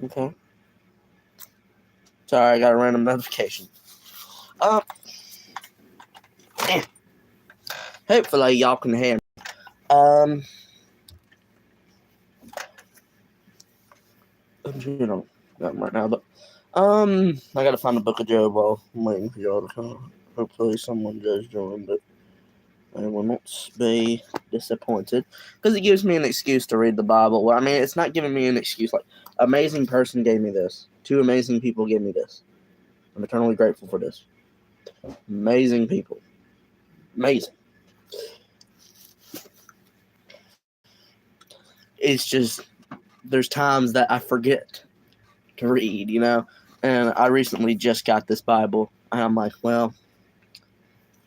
Okay. Sorry, I got a random notification. Um, hopefully y'all can hear me. I'm sure you don't got them right now, but I gotta find the Book of Job while I'm waiting for y'all to come. Hopefully someone just joined it. I will not be disappointed because it gives me an excuse to read the Bible. Well, I mean, it's not giving me an excuse. Like, amazing person gave me this. 2 amazing people gave me this. I'm eternally grateful for this. Amazing people. Amazing. It's just, there's times that I forget to read, And I recently just got this Bible, and I'm like, well,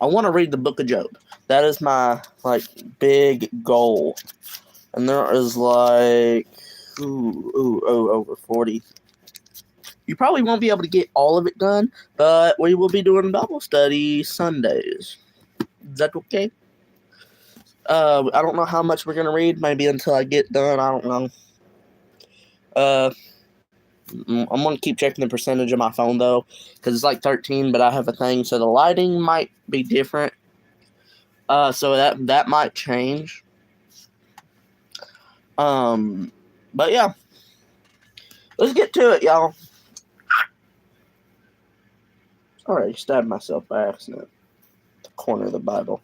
I want to read the Book of Job. That is my big goal. And there is over 40. You probably won't be able to get all of it done, but we will be doing Bible study Sundays. Is that okay? I don't know how much we're gonna read. Maybe until I get done. I don't know. I'm gonna keep checking the percentage of my phone though, because it's 13, but I have a thing, so the lighting might be different. So that might change. But yeah, let's get to it, y'all. Sorry, I stabbed myself by accident. The corner of the Bible.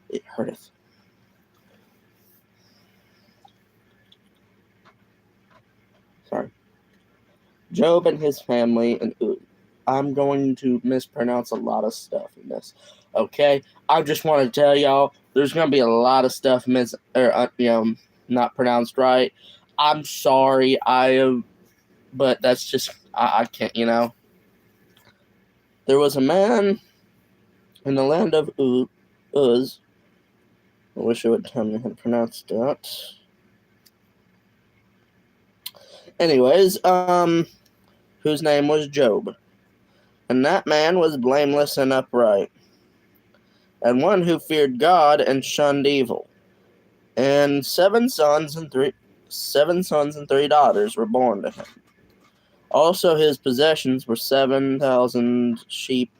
It hurteth. Sorry. Job and his family and I'm going to mispronounce a lot of stuff in this. Okay, I just want to tell y'all there's gonna be a lot of stuff not pronounced right. I'm sorry, but that's just I can't. There was a man in the land of Uz. I wish it would tell me how to pronounce that. Anyways, whose name was Job. And that man was blameless and upright, and one who feared God and shunned evil. And 7 sons and 3 daughters were born to him. Also his possessions were 7,000 sheep,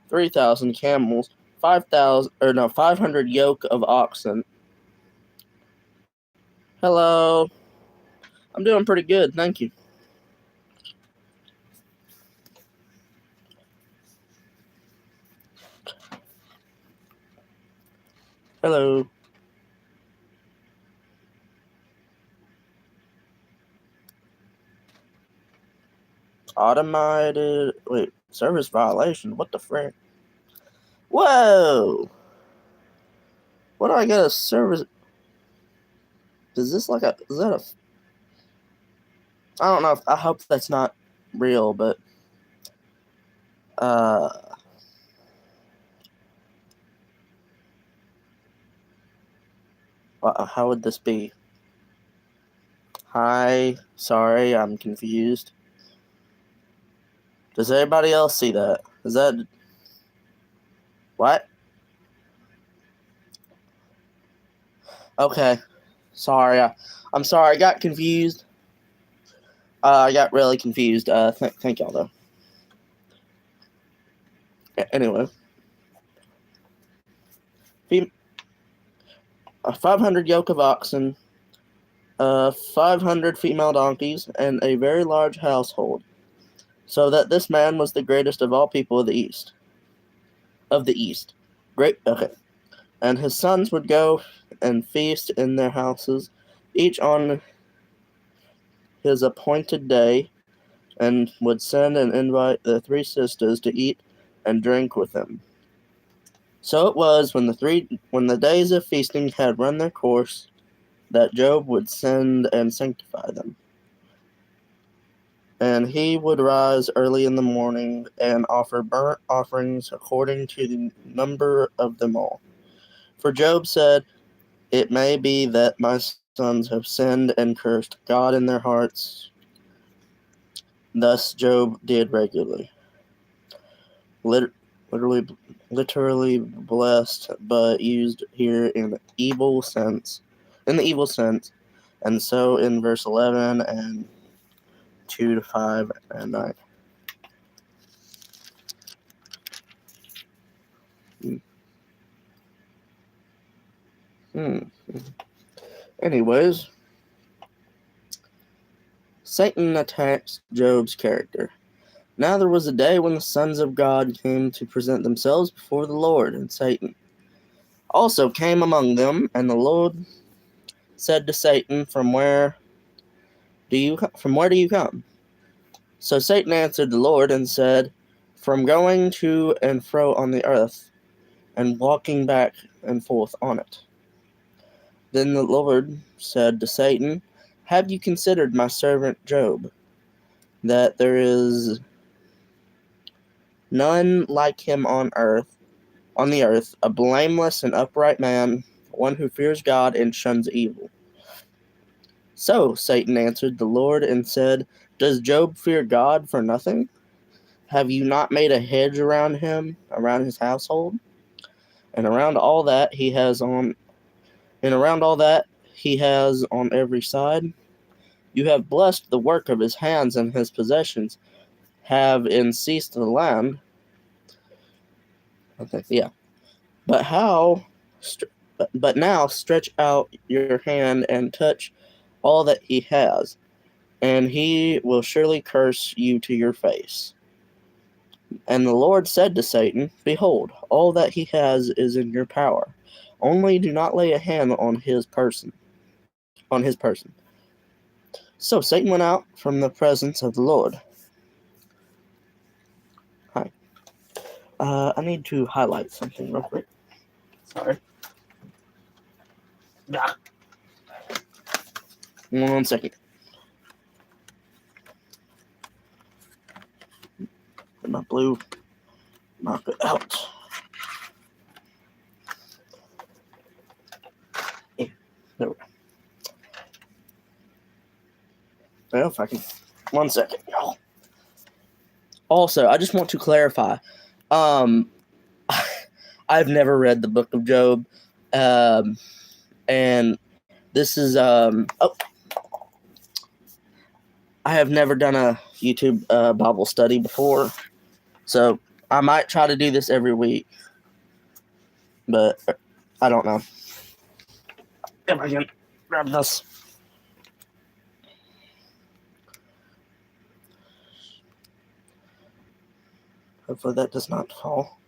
3,000 camels, 500 yoke of oxen. Hello. I'm doing pretty good, thank you. Hello. Automated. Wait, service violation? What the frick? Whoa! What do I get a service? Is this is that a? I don't know. I hope that's not real, but how would this be? Hi, sorry, I'm confused. Does everybody else see that? Is that what? Okay, sorry. I'm sorry. I got confused. I got really confused. Thank y'all though. Anyway, 500 yoke of oxen, 500 female donkeys, and a very large household, so that this man was the greatest of all people of the East. Great. Okay. And his sons would go and feast in their houses, each on his appointed day, and would send and invite the 3 sisters to eat and drink with him. So it was when the days of feasting had run their course, that Job would send and sanctify them. And he would rise early in the morning and offer burnt offerings according to the number of them all. For Job said, "It may be that my sons have sinned and cursed God in their hearts." Thus Job did regularly. Literally blessed, but used here in the evil sense. And so in verse 11 and 2 to 5 at night. Anyways, Satan attacks Job's character. Now there was a day when the sons of God came to present themselves before the Lord, and Satan also came among them, and the Lord said to Satan, From where do you come? So Satan answered the Lord and said, From going to and fro on the earth, and walking back and forth on it. Then the Lord said to Satan, Have you considered my servant Job, that there is none like him on the earth, a blameless and upright man, one who fears God and shuns evil? So Satan answered the Lord and said, Does Job fear God for nothing? Have you not made a hedge around him, around his household, and around all that he has on every side? You have blessed the work of his hands, and his possessions have increased the land. But now stretch out your hand and touch all that he has, and he will surely curse you to your face. And the Lord said to Satan, Behold, all that he has is in your power. Only do not lay a hand on his person. So Satan went out from the presence of the Lord. Hi. I need to highlight something real quick. Sorry. 1 second. Get my blue marker out. Yeah, there we go. Well, if I can. 1 second, y'all. Also, I just want to clarify. I've never read the Book of Job, and this is I have never done a YouTube Bible study before, so I might try to do this every week, but I don't know. If I can grab this. Hopefully that does not fall.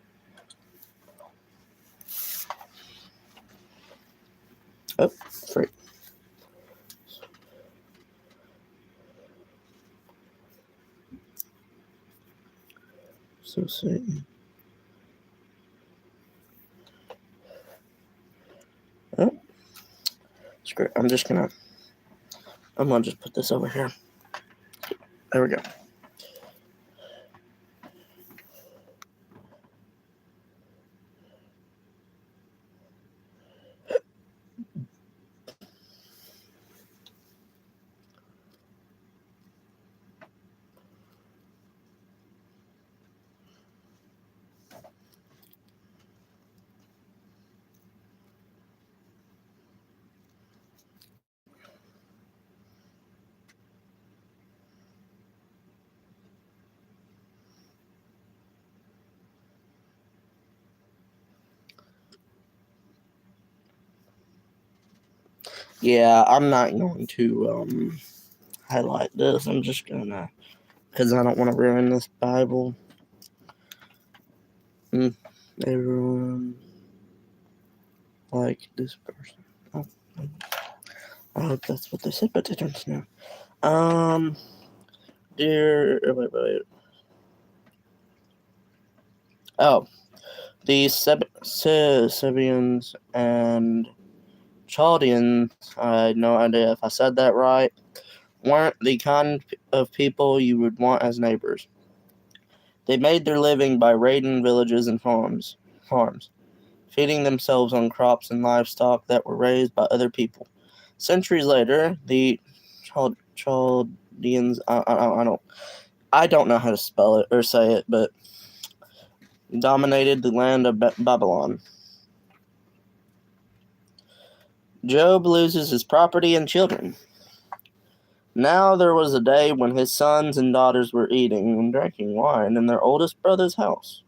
Oh, free. So Satan. Oh, screw it. I'm gonna just put this over here. There we go. Yeah, I'm not going to highlight this. I'm just gonna, because I don't want to ruin this Bible. Everyone like this person. Oh, I hope that's what they said, but they don't know. Wait. Oh, the Sabians and Chaldeans, I had no idea if I said that right, weren't the kind of people you would want as neighbors. They made their living by raiding villages and farms, feeding themselves on crops and livestock that were raised by other people. Centuries later, the Chaldeans, I don't know how to spell it or say it, but dominated the land of Babylon. Job loses his property and children. Now there was a day when his sons and daughters were eating and drinking wine in their oldest brother's house.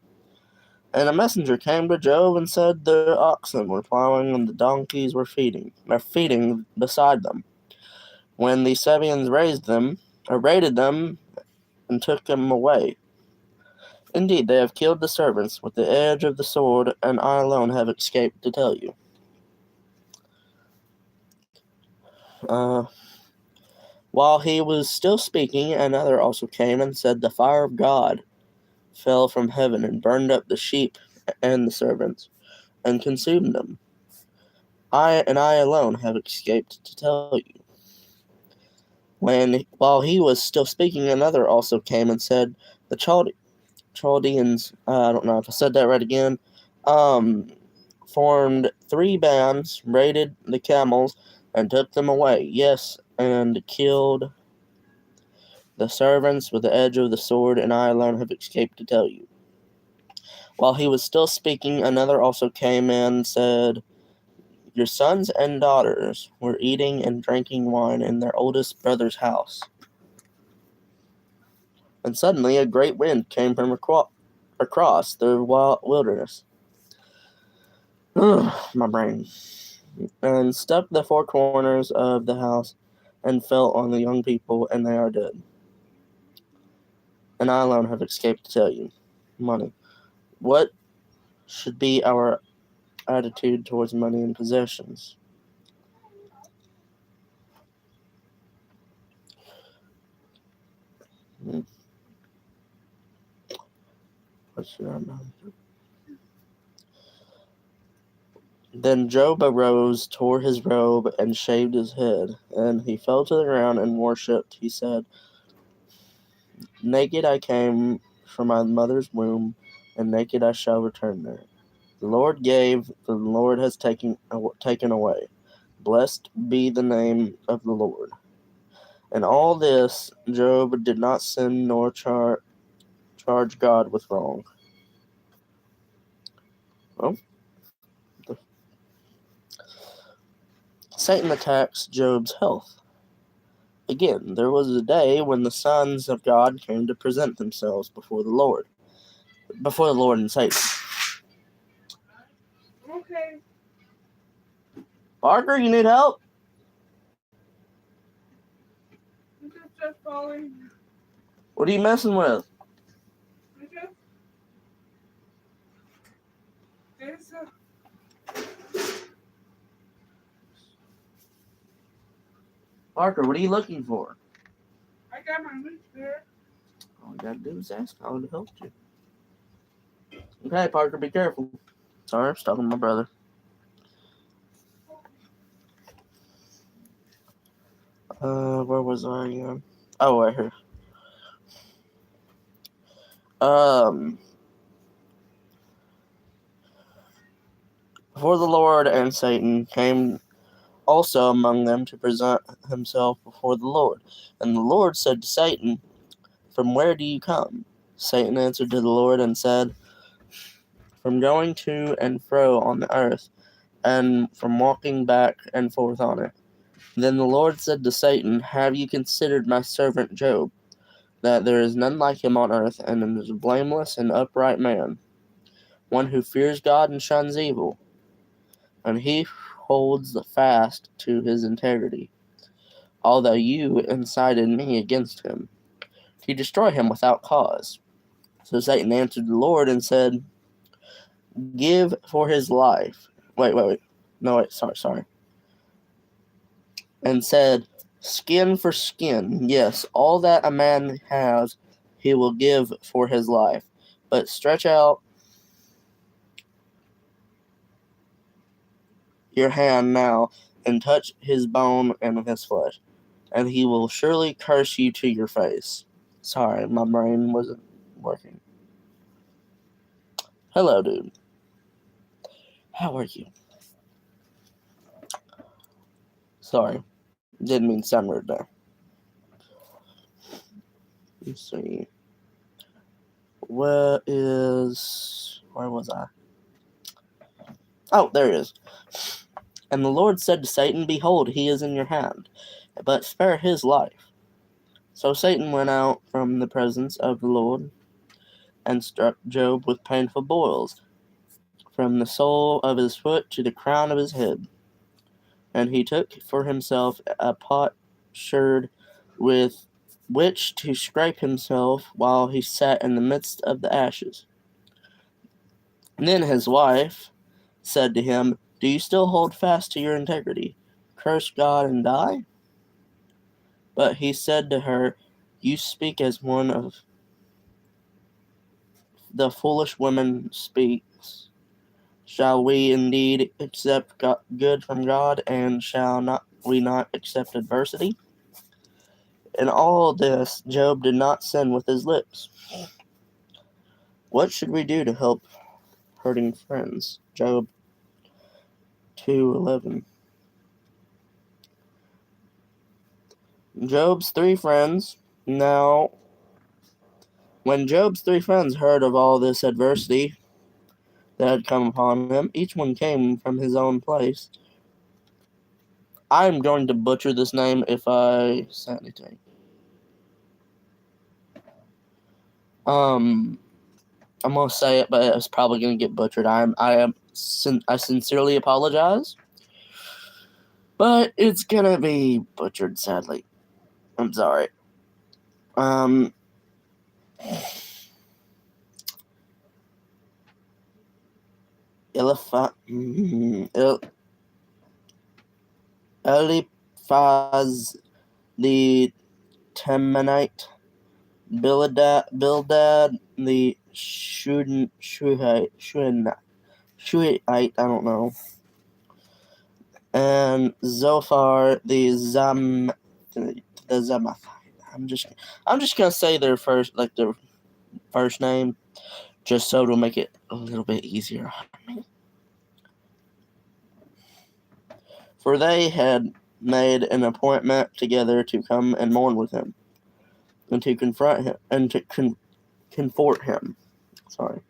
And a messenger came to Job and said the oxen were plowing and the donkeys were feeding beside them. When the Sabeans raided them, and took them away. Indeed, they have killed the servants with the edge of the sword, and I alone have escaped to tell you. While he was still speaking, another also came and said, the fire of God fell from heaven and burned up the sheep and the servants, and consumed them. I alone have escaped to tell you. While he was still speaking, another also came and said, the Chaldeans, I don't know if I said that right again, formed 3 bands, raided the camels, and took them away. Yes, and killed the servants with the edge of the sword, and I alone have escaped to tell you. While he was still speaking, another also came and said, your sons and daughters were eating and drinking wine in their oldest brother's house. And suddenly a great wind came from across the wilderness. My brain. And stuck the 4 corners of the house and fell on the young people, and they are dead. And I alone have escaped to tell you. Money. What should be our attitude towards money and possessions? What should I know? Then Job arose, tore his robe, and shaved his head, and he fell to the ground and worshipped. He said, naked I came from my mother's womb, and naked I shall return there. The Lord gave, the Lord has taken away. Blessed be the name of the Lord. And all this, Job did not sin nor charge God with wrong. Well, Satan attacks Job's health. Again, there was a day when the sons of God came to present themselves before the Lord and Satan. Okay. Parker, you need help? I'm just falling. What are you messing with? Parker, what are you looking for? I got my list there. All you gotta do is ask. I would have helped you. Okay, Parker, be careful. Sorry, I'm stopping my brother. Where was I again? Oh, right here. Before the Lord and Satan came also among them to present himself before the Lord. And the Lord said to Satan, from where do you come? Satan answered to the Lord and said, from going to and fro on the earth, and from walking back and forth on it. Then the Lord said to Satan, have you considered my servant Job, that there is none like him on earth, and is a blameless and upright man, one who fears God and shuns evil, and he holds fast to his integrity, although you incited me against him, to destroy him without cause. So Satan answered the Lord and said, give for his life. Sorry. And said, skin for skin. Yes, all that a man has, he will give for his life. But stretch out your hand now and touch his bone and his flesh, and he will surely curse you to your face. Sorry, my brain wasn't working. Hello, dude. How are you? Sorry. Didn't mean to sound rude there. Let's see. Where was I? Oh, there it is. And the Lord said to Satan, behold, he is in your hand, but spare his life. So Satan went out from the presence of the Lord and struck Job with painful boils from the sole of his foot to the crown of his head. And he took for himself a potsherd with which to scrape himself while he sat in the midst of the ashes. Then his wife said to him, "Do you still hold fast to your integrity? Curse God and die?" But he said to her, "You speak as one of the foolish women speaks. Shall we indeed accept good from God, and shall we not accept adversity?" In all this, Job did not sin with his lips. What should we do to help hurting friends? Job 2:11. Job's three friends. Now, when Job's three friends heard of all this adversity that had come upon him, each one came from his own place. I'm going to butcher this name if I say anything. I'm gonna say it, but it's probably gonna get butchered. I sincerely apologize, but it's gonna be butchered. Sadly, I'm sorry. Eliphaz the Temanite, Bildad the Shuhite, I don't know, and Zophar the Zamathite. I'm just gonna say their first name, just so it'll make it a little bit easier on me. For they had made an appointment together to come and mourn with him, and to confront him, and to comfort him. Sorry.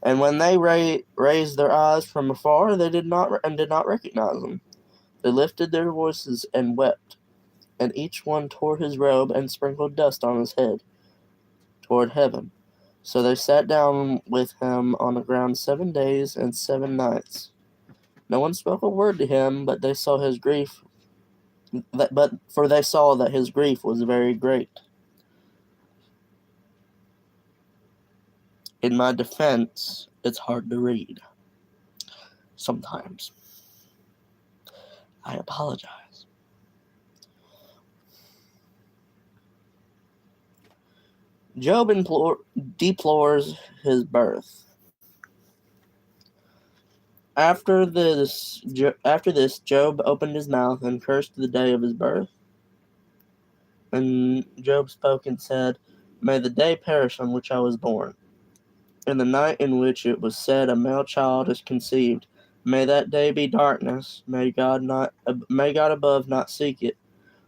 And when they raised their eyes from afar, they did not recognize him. They lifted their voices and wept, and each one tore his robe and sprinkled dust on his head toward heaven. So they sat down with him on the ground 7 days and 7 nights. No one spoke a word to him, but they saw his grief. For they saw that his grief was very great. In my defense, it's hard to read. Sometimes. I apologize. Job deplores his birth. After this, Job opened his mouth and cursed the day of his birth. And Job spoke and said, "May the day perish on which I was born, and the night in which it was said a male child is conceived. May that day be darkness. May God above not seek it,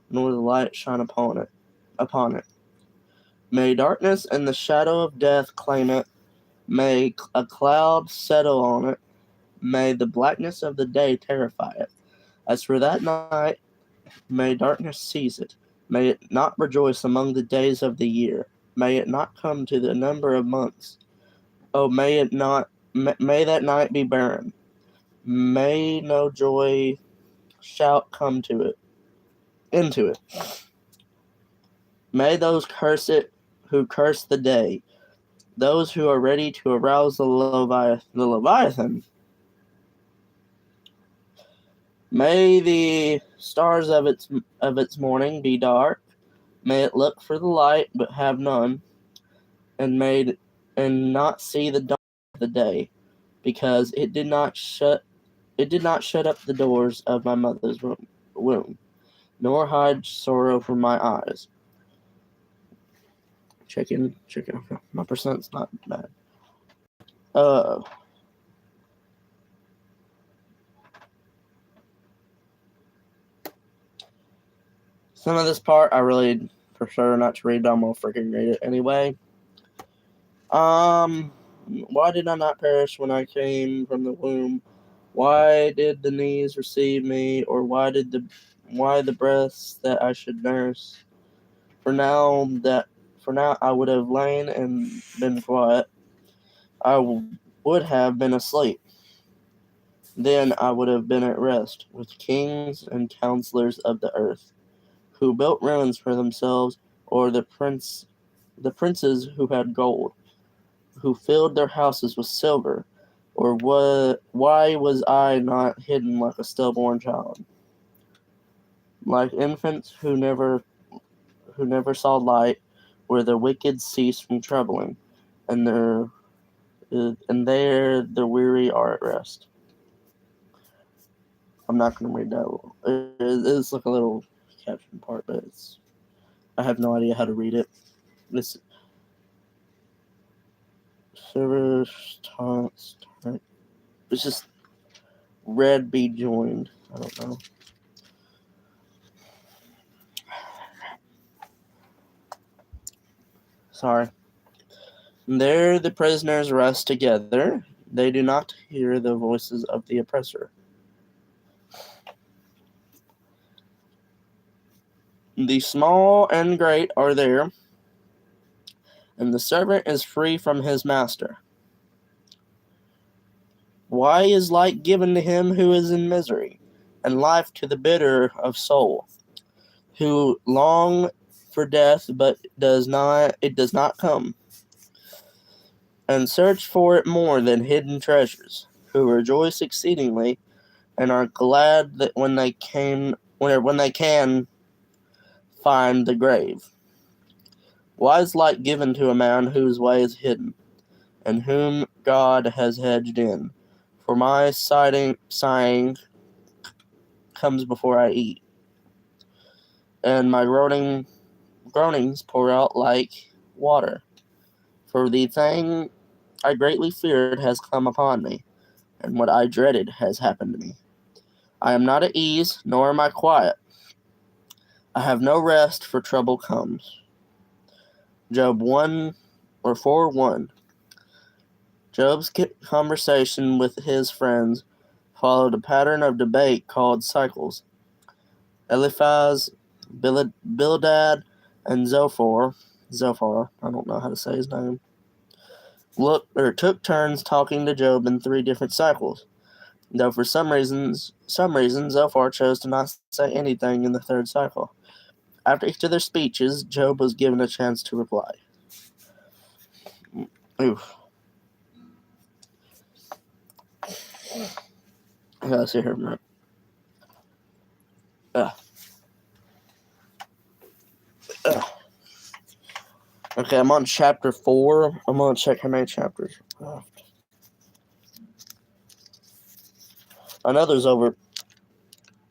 nor the light shine upon it. May darkness and the shadow of death claim it. May a cloud settle on it. May the blackness of the day terrify it. As for that night, may darkness seize it. May it not rejoice among the days of the year. May it not come to the number of months. Oh, may that night be barren. May no joy shout come into it. May those curse it who curse the day, those who are ready to arouse the Leviathan. May the stars of its morning be dark. May it look for the light but have none, and not see the dawn of the day, because it did not shut up the doors of my mother's womb, nor hide sorrow from my eyes." Chicken. My percent's not bad. Some of this part I really prefer not to read, but I'm gonna freaking read it anyway. Why did I not perish when I came from the womb? Why did the knees receive me, or why did the Why the breasts that I should nurse? For now I would have lain and been quiet. Would have been asleep. Then I would have been at rest with kings and counselors of the earth, who built ruins for themselves, or the princes who had gold, who filled their houses with silver. Or why was I not hidden like a stillborn child, like infants who never saw light, where the wicked cease from troubling, and there the weary are at rest. I'm not going to read that. It's like a little caption part, but I have no idea how to read it. This server start. It's just red be joined. I don't know. Sorry. There the prisoners rest together. They do not hear the voices of the oppressor. The small and great are there, and the servant is free from his master. Why is light given to him who is in misery, and life to the bitter of soul, who long for death, but it does not come, and search for it more than hidden treasures, who rejoice exceedingly, and are glad that when they can find the grave. Why is light given to a man whose way is hidden, and whom God has hedged in? For my sighing comes before I eat, and my groanings pour out like water. For the thing I greatly feared has come upon me, and what I dreaded has happened to me. I am not at ease, nor am I quiet. I have no rest, for trouble comes. Job 4:1. Job's conversation with his friends followed a pattern of debate called cycles. Eliphaz, Bildad, and Zophar, I don't know how to say his name, took turns talking to Job in 3 different cycles, though for some reason Zophar chose to not say anything in the 3rd cycle. After each of their speeches, Job was given a chance to reply. Oof. I gotta sit here a minute. Okay, I'm on chapter 4. I'm gonna check how many chapters are left. I know there's over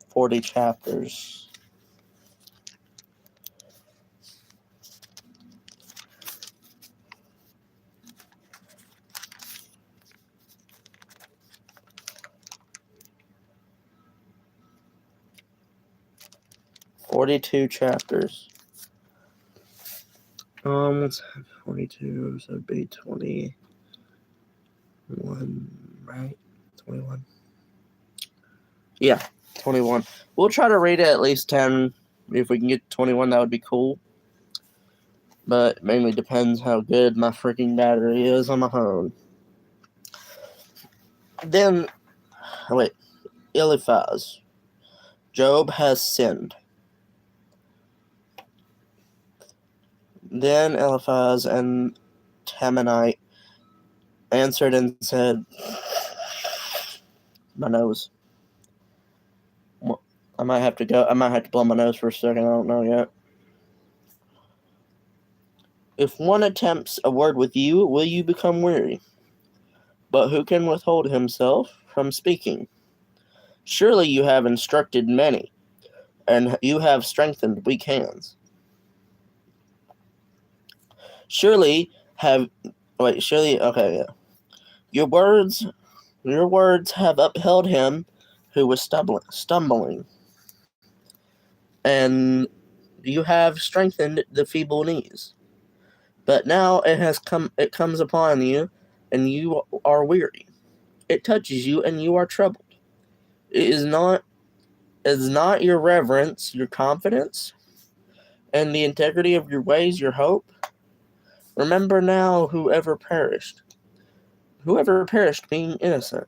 40 chapters. $42 chapters. Let's have 42, so it'd be 21, right? 21. Yeah, 21. We'll try to read it at least 10. If we can get 21, that would be cool. But it mainly depends how good my freaking battery is on my phone. Then, Eliphaz. Job has sinned. Then Eliphaz and Temanite answered and said, my nose. I might have to blow my nose for a second. I don't know yet. If one attempts a word with you, will you become weary? But who can withhold himself from speaking? Surely you have instructed many, and you have strengthened weak hands. Your words have upheld him who was stumbling, and you have strengthened the feeble knees. But now it comes upon you, and you are weary. It touches you, and you are troubled. Is not Is not your reverence your confidence, and the integrity of your ways your hope? Remember now whoever perished being innocent,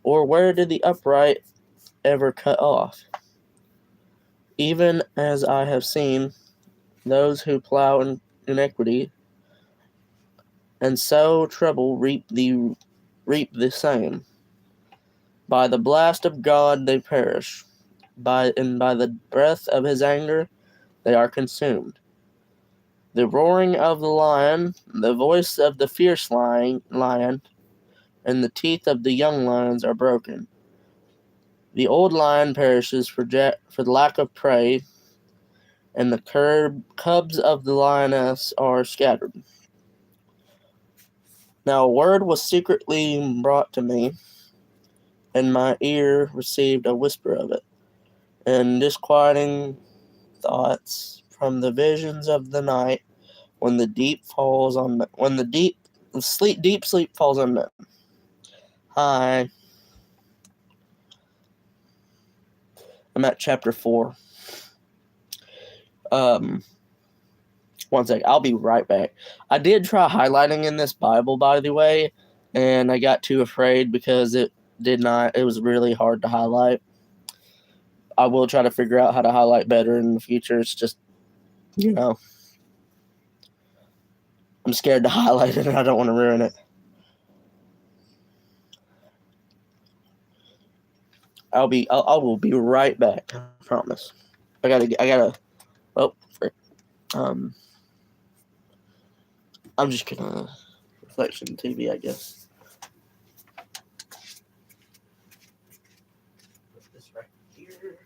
or where did the upright ever cut off? Even as I have seen those who plow in iniquity and sow trouble reap the same. By the blast of God they perish, by the breath of his anger they are consumed. The roaring of the lion, the voice of the fierce lion, and the teeth of the young lions are broken. The old lion perishes for the lack of prey, and the cubs of the lioness are scattered. Now a word was secretly brought to me, and my ear received a whisper of it, and disquieting thoughts from the visions of the night when the deep sleep falls on men. Hi. I'm at chapter 4. One sec. I'll be right back. I did try highlighting in this Bible, by the way, and I got too afraid because it was really hard to highlight. I will try to figure out how to highlight better in the future. It's just, I'm scared to highlight it and I don't want to ruin it. I will be right back. I promise. I gotta. Oh, frick. I'm just gonna reflection TV, I guess. Put this right here.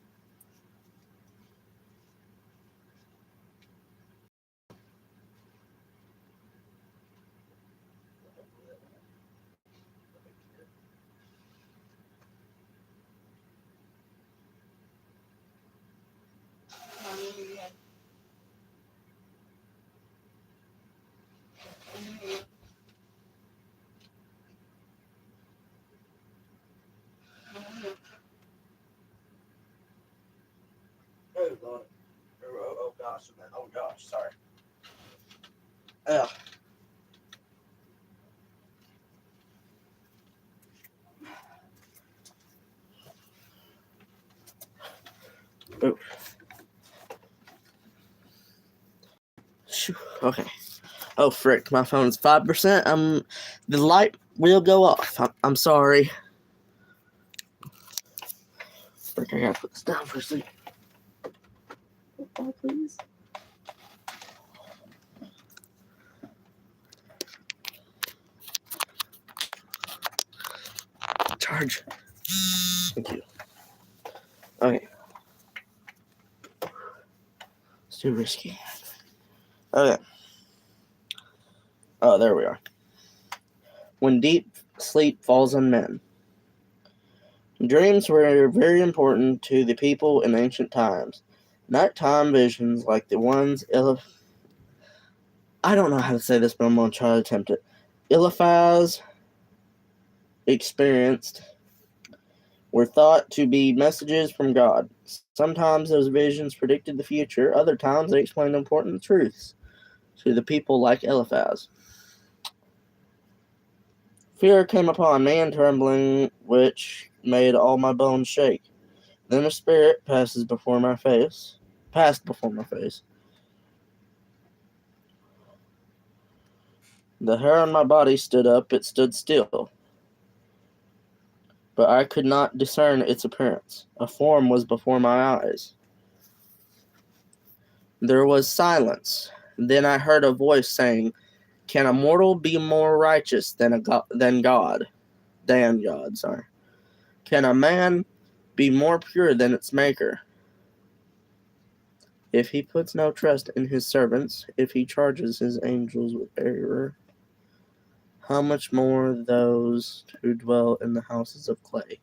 Oh Lord. Oh gosh, man. Oh gosh, sorry. Ugh. Oh. Okay. Oh frick, my phone's 5%. The light will go off. I'm sorry. Frick, I gotta put this down for a second. Oh, please. Charge. Thank you. Okay. It's too risky. Okay. Oh, there we are. When deep sleep falls on men. Dreams were very important to the people in ancient times. Nighttime visions like the ones I don't know how to say this, but I'm going to try to attempt it. Eliphaz experienced were thought to be messages from God. Sometimes those visions predicted the future. Other times they explained important truths to the people like Eliphaz. Fear came upon me and trembling, which made all my bones shake. Then a spirit passed before my face. The hair on my body stood up, it stood still. But I could not discern its appearance. A form was before my eyes. There was silence. Then I heard a voice saying, "Can a mortal be more righteous than God? Sorry. Can a man be more pure than its maker? If he puts no trust in his servants, if he charges his angels with error, how much more those who dwell in the houses of clay?"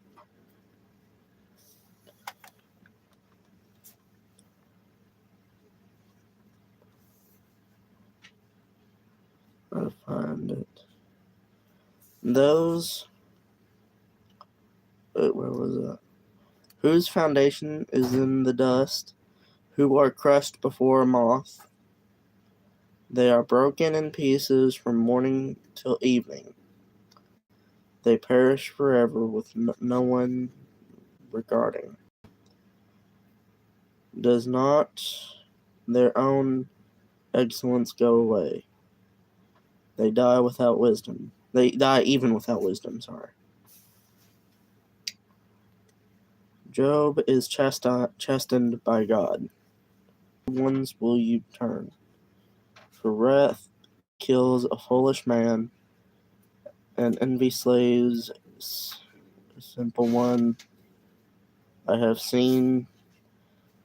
I'll find it. Where was that? whose foundation is in the dust, who are crushed before a moth. They are broken in pieces from morning till evening. They perish forever with no one regarding. Does not their own excellence go away? They die without wisdom. They die even without wisdom, sorry. Job is chastened by God. Ones will you turn? For wrath kills a foolish man, and envy slays a simple one. I have seen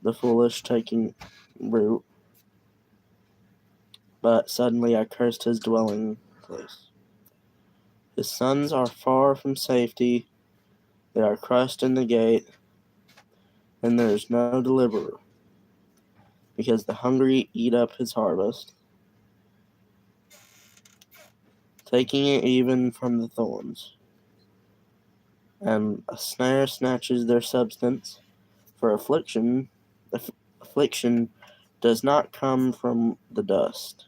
the foolish taking root, but suddenly I cursed his dwelling place. His sons are far from safety, they are crushed in the gate, and there is no deliverer, because the hungry eat up his harvest, taking it even from the thorns. And a snare snatches their substance, for affliction does not come from the dust,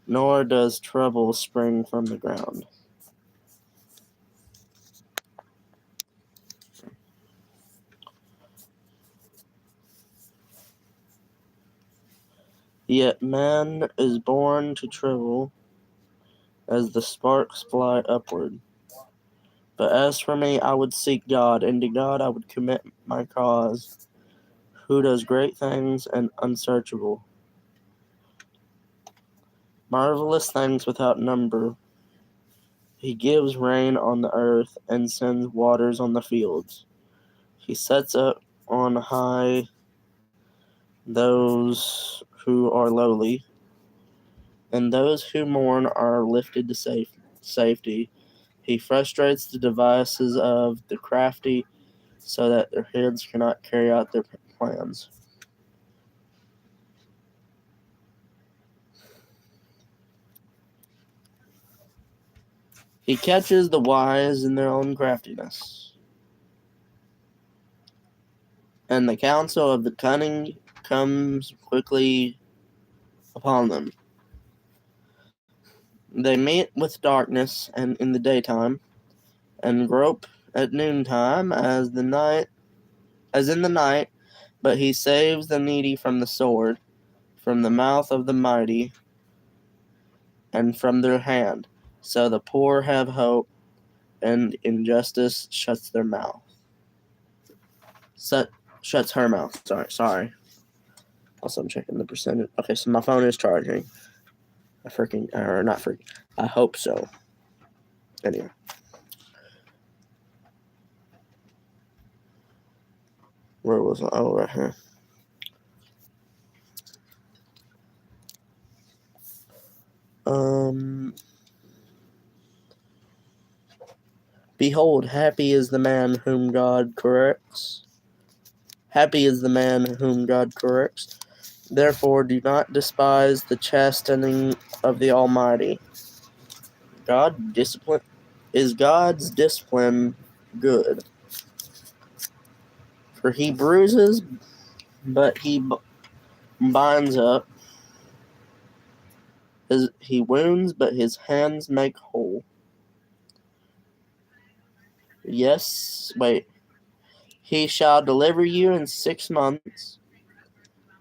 nor does trouble spring from the ground. Yet man is born to trouble as the sparks fly upward. But as for me, I would seek God, and to God I would commit my cause, who does great things and unsearchable, marvelous things without number. He gives rain on the earth and sends waters on the fields. He sets up on high those who are lowly, and those who mourn are lifted to safety. He frustrates the devices of the crafty so that their heads cannot carry out their plans. He catches the wise in their own craftiness, and the counsel of the cunning comes quickly upon them. They meet with darkness and in the daytime, and grope at noontime as in the night, but he saves the needy from the sword, from the mouth of the mighty, and from their hand. So the poor have hope, and injustice shuts their mouth. Shuts her mouth. Sorry. Also, I'm checking the percentage. Okay, so my phone is charging. I hope so. Anyway. Where was I? Oh, right here. Behold, happy is the man whom God corrects. Happy is the man whom God corrects. Therefore, do not despise the chastening of the Almighty. Is God's discipline good? For he bruises, but he binds up. He wounds, but his hands make whole. Yes, wait. He shall deliver you in 6 months.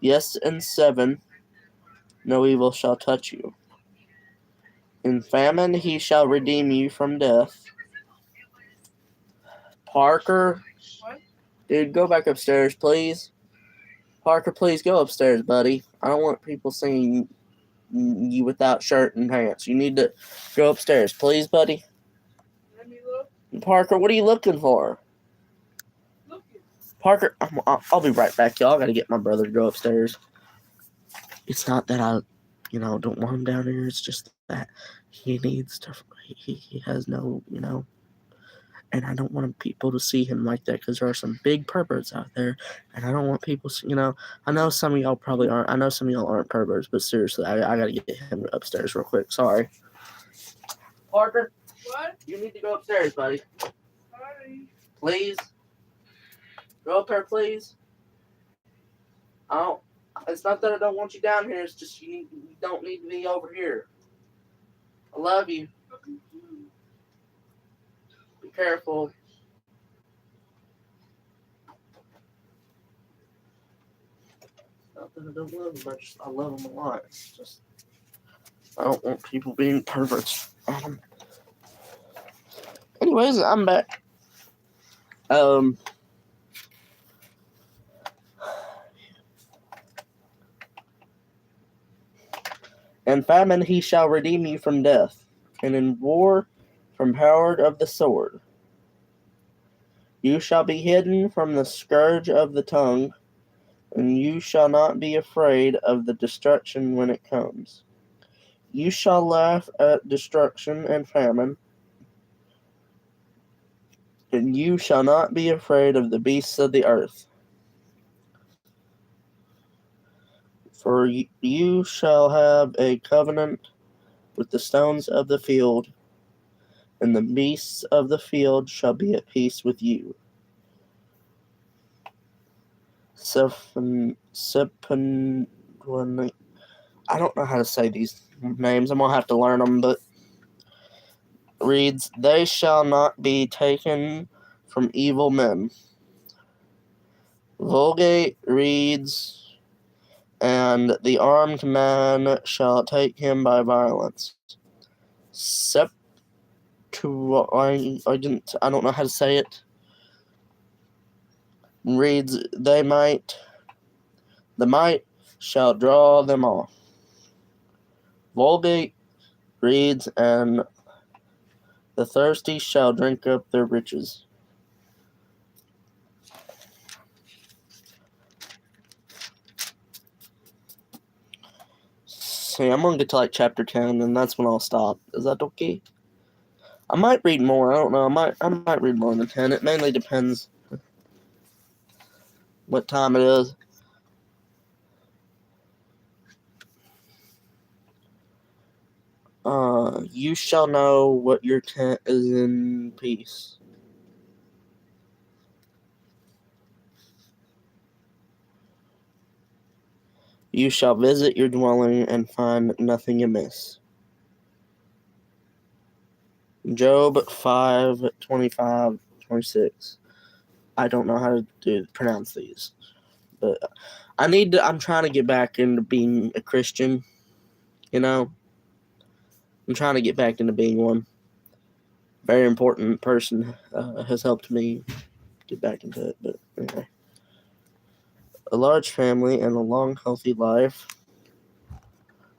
Yes, in 7. No evil shall touch you. In famine he shall redeem you from death. Parker, What? dude, go back upstairs, please. Parker, please go upstairs, buddy. I don't want people seeing you without shirt and pants. You need to go upstairs, please, buddy. Let me look. Parker, what are you looking for? Look it. Parker, I'll be right back, y'all. I gotta get my brother to go upstairs. It's not that I, don't want him down here. It's just that he needs to. He has no, and I don't want people to see him like that because there are some big perverts out there, and I don't want people, I know some of y'all probably aren't. I know some of y'all aren't perverts, but seriously, I gotta get him upstairs real quick. Sorry. Parker, What? you need to go upstairs, buddy. Sorry. Please. Go up here, please. I don't. It's not that I don't want you down here. It's just you don't need to be over here. I love you. Be careful. Not that I don't love them. I love them a lot. It's just I don't want people being perverts. Anyways, I'm back. In famine he shall redeem you from death, and in war from power of the sword. You shall be hidden from the scourge of the tongue, and you shall not be afraid of the destruction when it comes. You shall laugh at destruction and famine, and you shall not be afraid of the beasts of the earth. For you shall have a covenant with the stones of the field, and the beasts of the field shall be at peace with you. I don't know how to say these names. I'm going to have to learn them, but reads, they shall not be taken from evil men. Vulgate reads, and the armed man shall take him by violence. I don't know how to say it. Reads, the might shall draw them off. Vulgate reads, and the thirsty shall drink up their riches. See, I'm going to get to like chapter 10, and that's when I'll stop. Is that okay? I might read more. I don't know. I might read more than 10. It mainly depends what time it is. You shall know what your tent is in peace. You shall visit your dwelling and find nothing amiss. Job 5:25-26. I don't know how to pronounce these, but I'm trying to get back into being a Christian. You know, I'm trying to get back into being one. Very important person has helped me get back into it. But anyway, a large family and a long, healthy life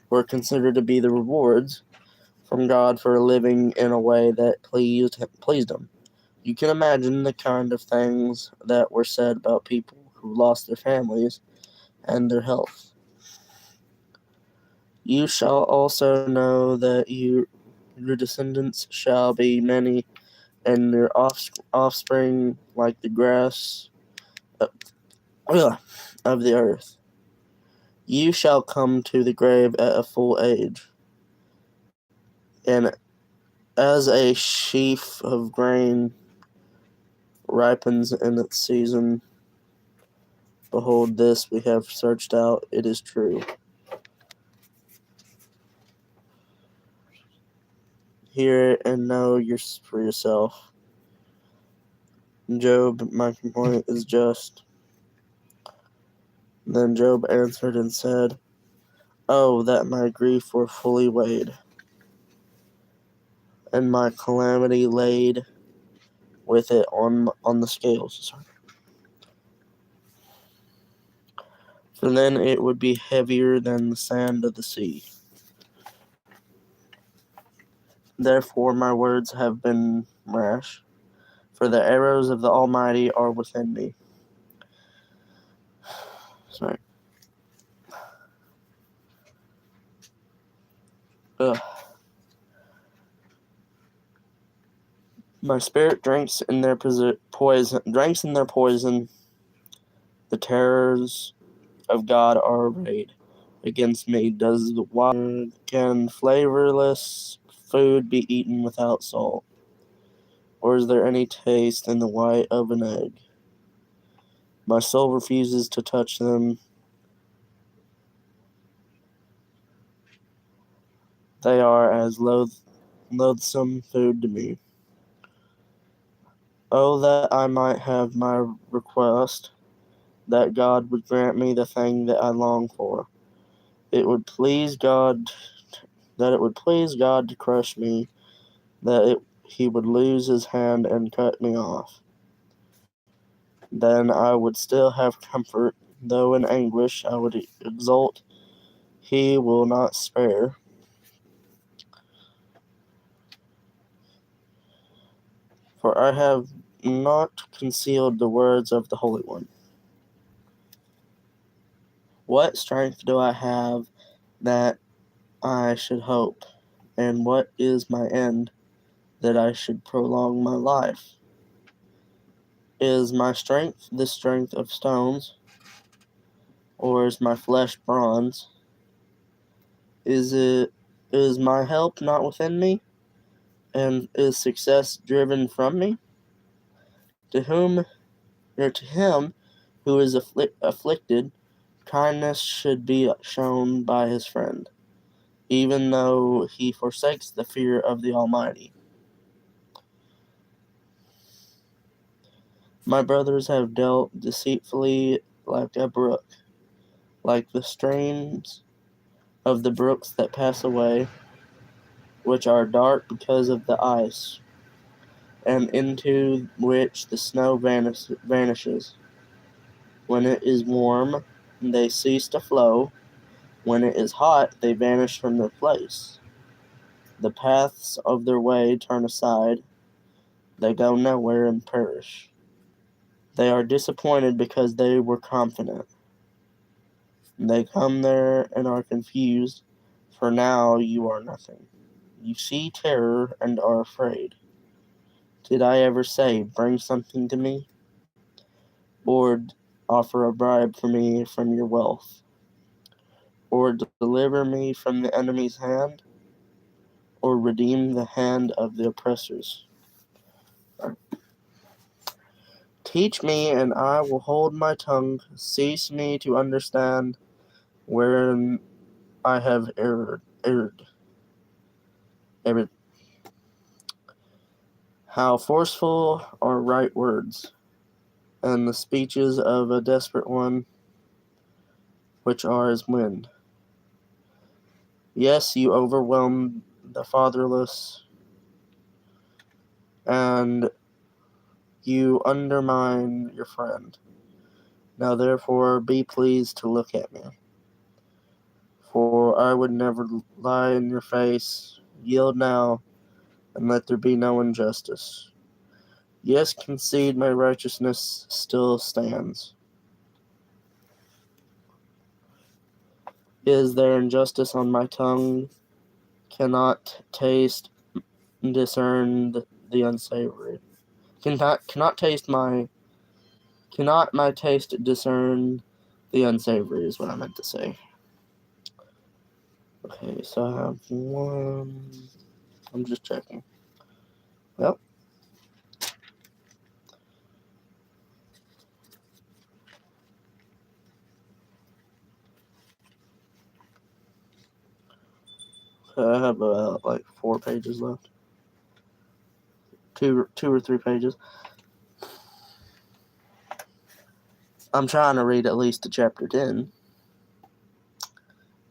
were considered to be the rewards from God for living in a way that pleased him. You can imagine the kind of things that were said about people who lost their families and their health. You shall also know that your descendants shall be many, and your offspring like the grass of the earth. You shall come to the grave at a full age, and as a sheaf of grain ripens in its season, behold, this we have searched out, it is true. Hear it and know for yourself. Job, my complaint is just. Then Job answered and said, oh, that my grief were fully weighed, and my calamity laid with it on the scales. For then it would be heavier than the sand of the sea. Therefore my words have been rash, for the arrows of the Almighty are within me. Sorry. My spirit drinks in their poison. The terrors of God are arrayed against me. Does the water can flavorless food be eaten without salt? Or is there any taste in the white of an egg? My soul refuses to touch them. They are as loathsome food to me. Oh, that I might have my request, that God would grant me the thing that I long for. It would please God to crush me, he would lose his hand and cut me off. Then I would still have comfort, though in anguish I would exult. He will not spare. For I have not concealed the words of the Holy One. What strength do I have that I should hope? And what is my end that I should prolong my life? Is my strength the strength of stones, or is my flesh bronze? Is my help not within me, and is success driven from me? To him who is afflicted, kindness should be shown by his friend, even though he forsakes the fear of the Almighty. My brothers have dealt deceitfully like a brook, like the streams of the brooks that pass away, which are dark because of the ice, and into which the snow vanishes. When it is warm, they cease to flow. When it is hot, they vanish from their place. The paths of their way turn aside. They go nowhere and perish. They are disappointed because they were confident. They come there and are confused, for now you are nothing. You see terror and are afraid. Did I ever say, bring something to me? Or offer a bribe for me from your wealth? Or deliver me from the enemy's hand? Or redeem the hand of the oppressors? Teach me, and I will hold my tongue. Cease me to understand wherein I have erred. How forceful are right words, and the speeches of a desperate one, which are as wind. Yes, you overwhelm the fatherless, and you undermine your friend. Now therefore be pleased to look at me, for I would never lie in your face. Yield now, and let there be no injustice. Yes, concede my righteousness still stands. Is there injustice on my tongue? Cannot taste, discern the unsavory. Cannot my taste discern the unsavory is what I meant to say. Okay, so I have one. I'm just checking. Yep. Okay, I have about like 4 pages left. Two or 3 pages. I'm trying to read at least to chapter 10.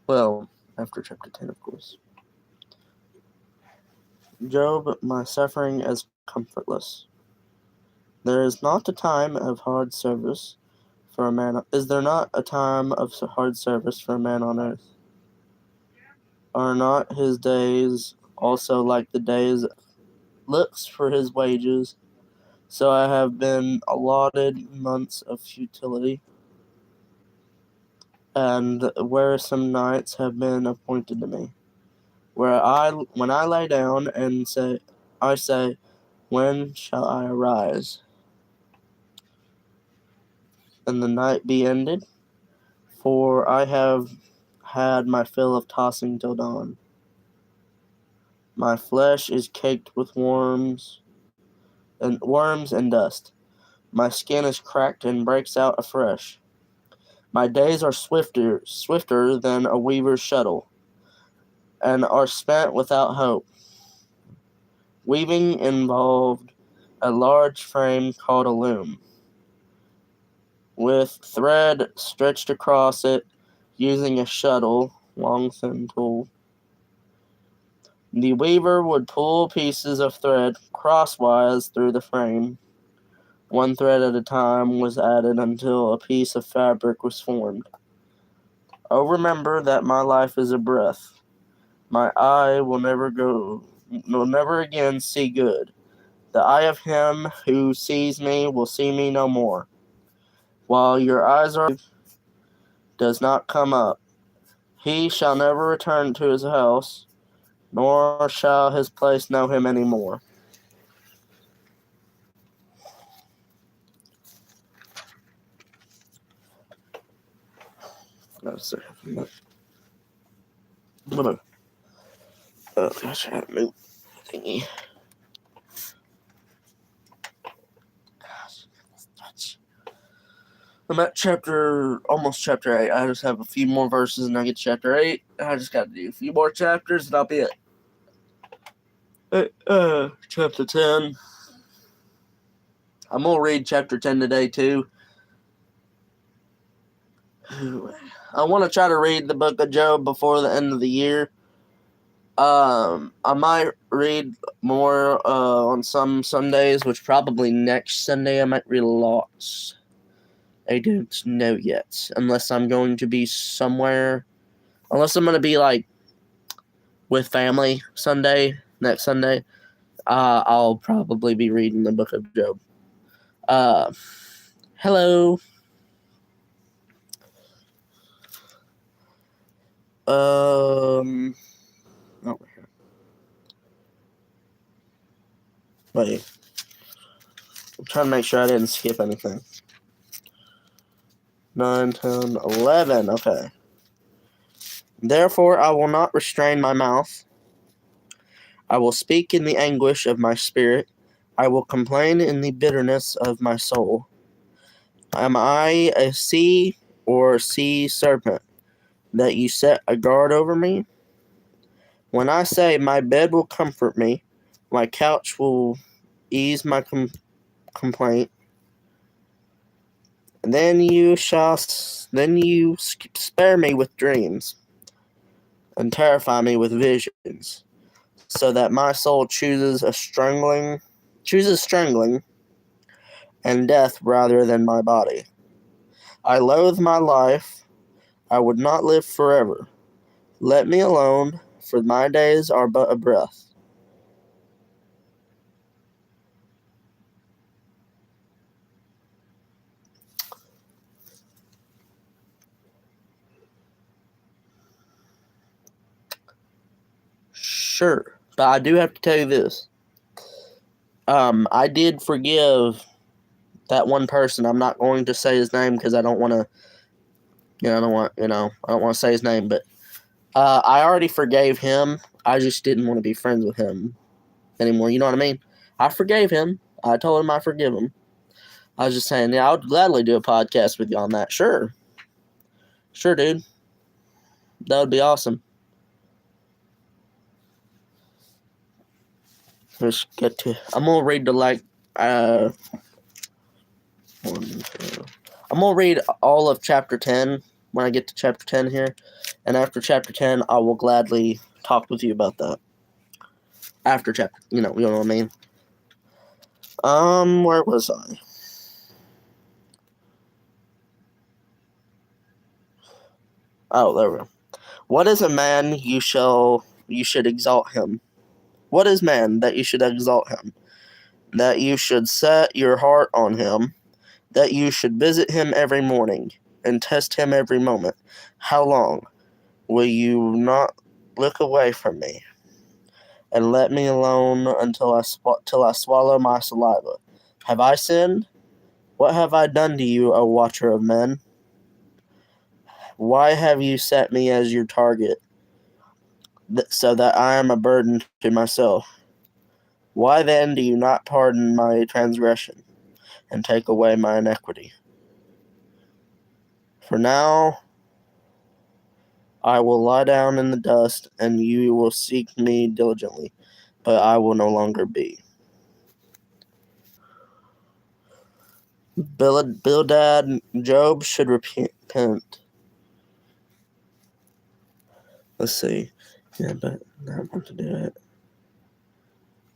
Well, after chapter 10, of course. Job, my suffering is comfortless. There is not a time of hard service for a man. Is there not a time of hard service for a man on earth? Are not his days also like the days looks for his wages? So I have been allotted months of futility, and wearisome nights have been appointed to me. When I lie down and I say, when shall I arise, and the night be ended? For I have had my fill of tossing till dawn. My flesh is caked with worms and dust. My skin is cracked and breaks out afresh. My days are swifter than a weaver's shuttle, and are spent without hope. Weaving involved a large frame called a loom, with thread stretched across it using a shuttle, long thin tool. The weaver would pull pieces of thread crosswise through the frame. One thread at a time was added until a piece of fabric was formed. Oh, remember that my life is a breath. My eye will never again see good. The eye of him who sees me will see me no more. While your eyes does not come up, he shall never return to his house, nor shall his place know him any more. No, sir. Oh gosh, I haven't moved thingy. Gosh. I'm at almost chapter 8. I just have a few more verses and I get to chapter 8. I just got to do a few more chapters and I'll be at chapter 10. I'm going to read chapter 10 today too. I want to try to read the book of Job before the end of the year. I might read more on some Sundays, which probably next Sunday I might read lots. I don't know yet, unless I'm going to be somewhere. Unless I'm going to be like with family next Sunday, I'll probably be reading the book of Job. Hello. Over here. Wait. I'm trying to make sure I didn't skip anything. 9, 10, 11. Okay. Therefore, I will not restrain my mouth. I will speak in the anguish of my spirit. I will complain in the bitterness of my soul. Am I a sea serpent that you set a guard over me? When I say my bed will comfort me, my couch will ease my complaint, then you spare me with dreams and terrify me with visions, so that my soul chooses strangling and death rather than my body. I loathe my life. I would not live forever. Let me alone, for my days are but a breath. Sure, but I do have to tell you this. I did forgive that one person. I'm not going to say his name because I don't want to. I don't want to say his name, but I already forgave him. I just didn't want to be friends with him anymore. You know what I mean? I forgave him. I told him I forgive him. I was just saying, yeah, I would gladly do a podcast with you on that. Sure, dude. That would be awesome. Let's get to. I'm gonna read I'm gonna read all of chapter 10 when I get to chapter 10 here, and after chapter 10, I will gladly talk with you about that. After chapter, you know what I mean. Where was I? Oh, there we go. What is a man you should exalt him? What is man that you should exalt him? That you should set your heart on him, that you should visit him every morning, and test him every moment. How long will you not look away from me, and let me alone until I swallow my saliva? Have I sinned? What have I done to you, O watcher of men? Why have you set me as your target, so that I am a burden to myself? Why then do you not pardon my transgression, and take away my iniquity. For now I will lie down in the dust, and you will seek me diligently, but I will no longer be. Bildad, Job should repent. Let's see. Yeah, but I want to do it.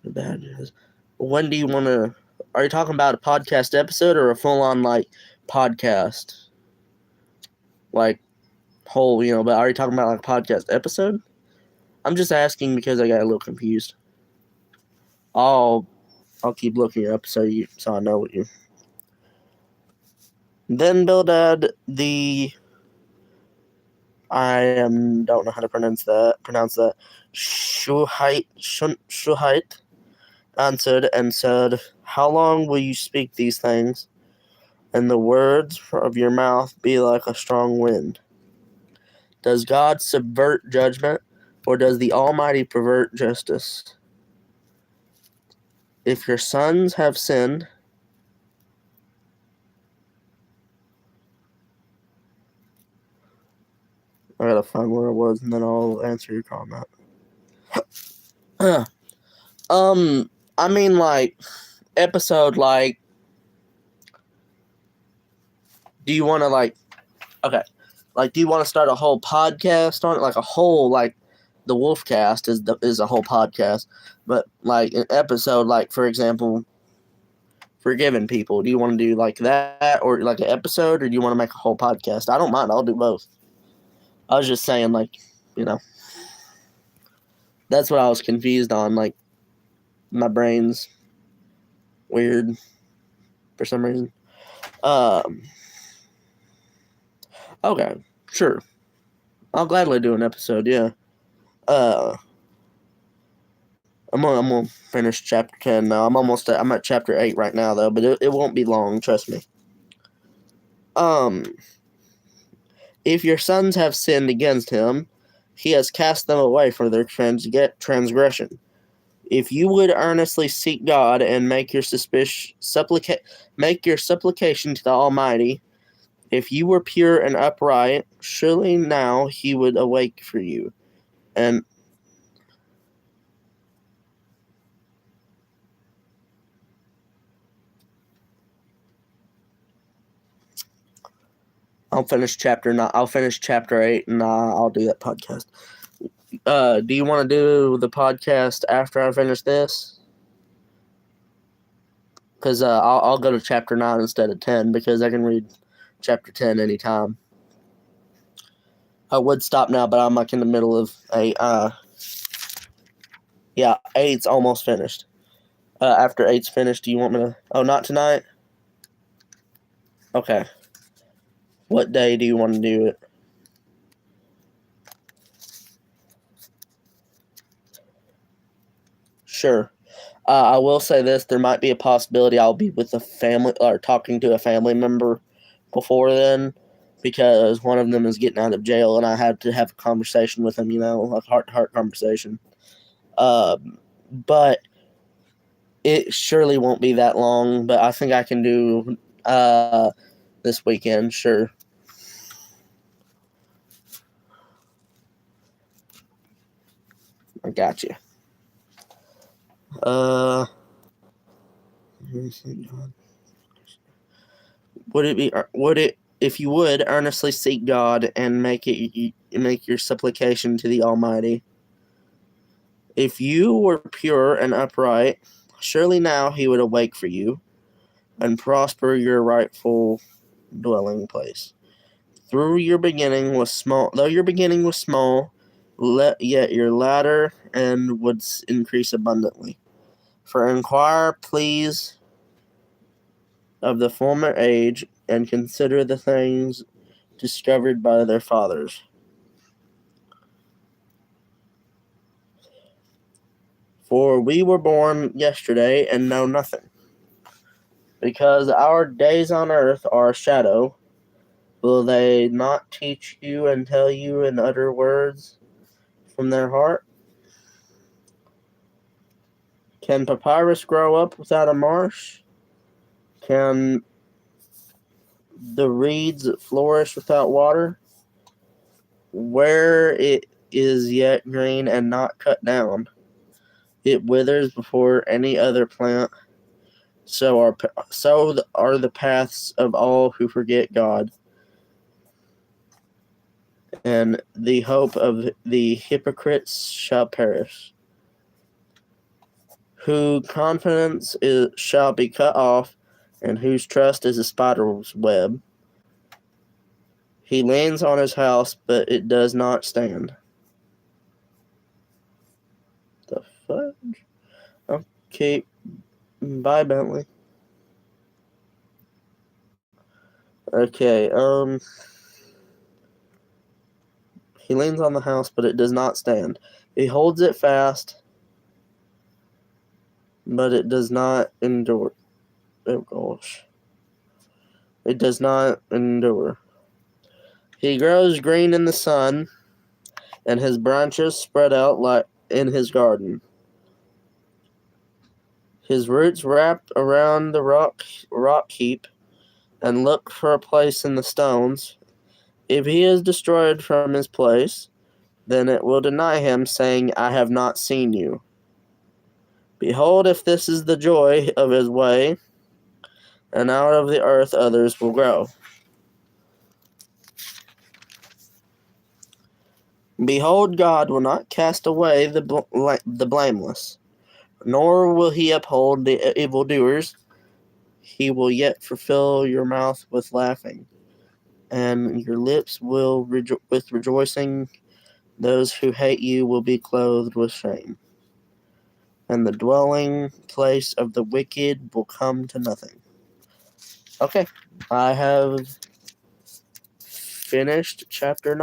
The bad news. When do you want to? Are you talking about a podcast episode or a full-on like podcast? Like whole, but are you talking about like a podcast episode? I'm just asking because I got a little confused. I'll keep looking up so I know what you. Then Bildad don't know how to pronounce that. Shuhite answered and said, "How long will you speak these things, and the words of your mouth be like a strong wind? Does God subvert judgment, or does the Almighty pervert justice? If your sons have sinned, I gotta find where it was, and then I'll answer your comment. I mean, like, episode, like, do you want to, like, okay, like, do you want to start a whole podcast on it? Like, a whole, like, the Wolfcast is a whole podcast, but, like, an episode, like, for example, forgiving people, do you want to do, like, that, or, like, an episode, or do you want to make a whole podcast? I don't mind, I'll do both. I was just saying, like, that's what I was confused on, like, my brain's weird for some reason. Okay, sure. I'll gladly do an episode, yeah. I'm gonna finish chapter 10 now. I'm at chapter 8 right now, though, but it won't be long, trust me. If your sons have sinned against him, he has cast them away for their transgression. If you would earnestly seek God and make your supplication to the Almighty, if you were pure and upright, surely now he would awake for you. And I'll finish chapter 8, and I'll do that podcast. Do you want to do the podcast after I finish this? Because I'll go to chapter 9 instead of 10, because I can read chapter 10 anytime. I would stop now, but I'm like in the middle of 8. Yeah, 8's almost finished. After 8's finished, do you want me to... Oh, not tonight? Okay. What day do you want to do it? Sure. I will say this, there might be a possibility I'll be with a family, or talking to a family member before then, because one of them is getting out of jail, and I had to have a conversation with him, a heart-to-heart conversation. But it surely won't be that long, but I think I can do this weekend, sure. I got you. If you would earnestly seek God and make your supplication to the Almighty, if you were pure and upright, surely now he would awake for you and prosper your rightful dwelling place. Though your beginning was small, yet your latter end would increase abundantly. For inquire, please, of the former age, and consider the things discovered by their fathers. For we were born yesterday and know nothing. Because our days on earth are a shadow, will they not teach you and tell you and utter words from their heart? Can papyrus grow up without a marsh? Can the reeds flourish without water? Where it is yet green and not cut down, it withers before any other plant. So are the paths of all who forget God, and the hope of the hypocrites shall perish. Whose confidence shall be cut off, and whose trust is a spider's web. He leans on his house, but it does not stand. The fudge? Okay, bye, Bentley. Okay, he leans on the house, but it does not stand. He holds it fast, but it does not endure. Oh gosh. It does not endure. He grows green in the sun, and his branches spread out like in his garden. His roots wrap around the rock heap and look for a place in the stones. If he is destroyed from his place, then it will deny him, saying, I have not seen you. Behold, if this is the joy of his way, and out of the earth others will grow. Behold, God will not cast away the blameless, nor will he uphold the evildoers. He will yet fulfill your mouth with laughing, and your lips will with rejoicing. Those who hate you will be clothed with shame, and the dwelling place of the wicked will come to nothing. Okay, I have finished chapter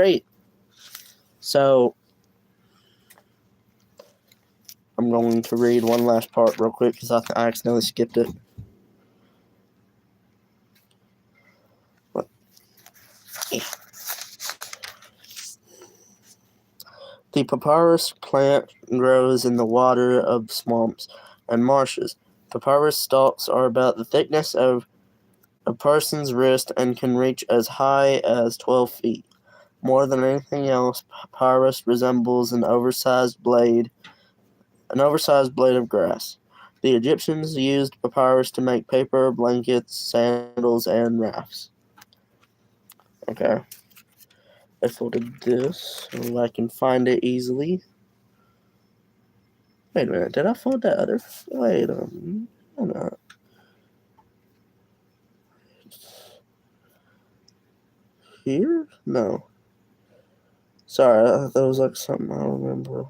8. So I'm going to read one last part real quick because I accidentally skipped it. The papyrus plant grows in the water of swamps and marshes. Papyrus stalks are about the thickness of a person's wrist and can reach as high as 12 feet. More than anything else, papyrus resembles an oversized blade of grass. The Egyptians used papyrus to make paper, blankets, sandals, and rafts. Okay. I folded this so I can find it easily. Wait a minute, did I fold that other? Wait a minute. Hold on. Here? No. Sorry, that was like something I don't remember.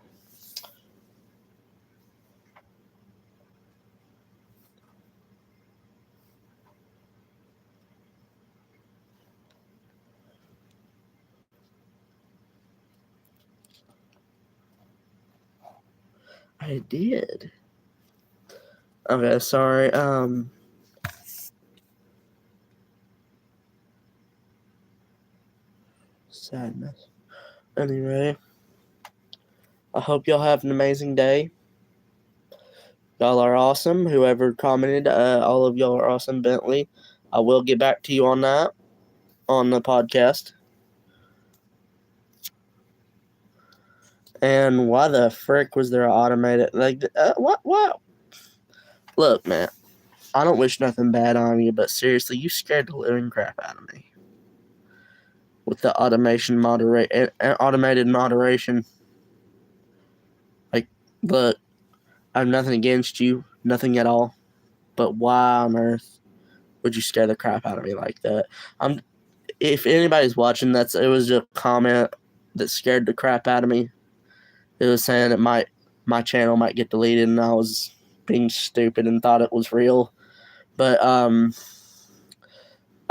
I did. Okay, sorry. Sadness. Anyway, I hope y'all have an amazing day. Y'all are awesome. Whoever commented, all of y'all are awesome. Bentley, I will get back to you on that on the podcast. And why the frick was there automated? Like, what? Look, man, I don't wish nothing bad on you, but seriously, you scared the living crap out of me with the automated moderation. Like, look, I have nothing against you, nothing at all, but why on earth would you scare the crap out of me like that? If anybody's watching, it was a comment that scared the crap out of me. It was saying that my channel might get deleted, and I was being stupid and thought it was real. But I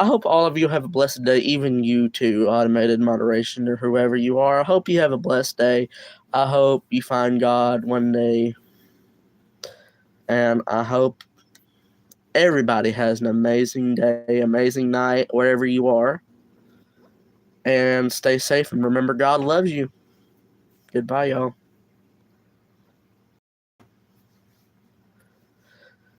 hope all of you have a blessed day, even you too, automated moderation or whoever you are. I hope you have a blessed day. I hope you find God one day. And I hope everybody has an amazing day, amazing night, wherever you are. And stay safe and remember God loves you. Goodbye, y'all.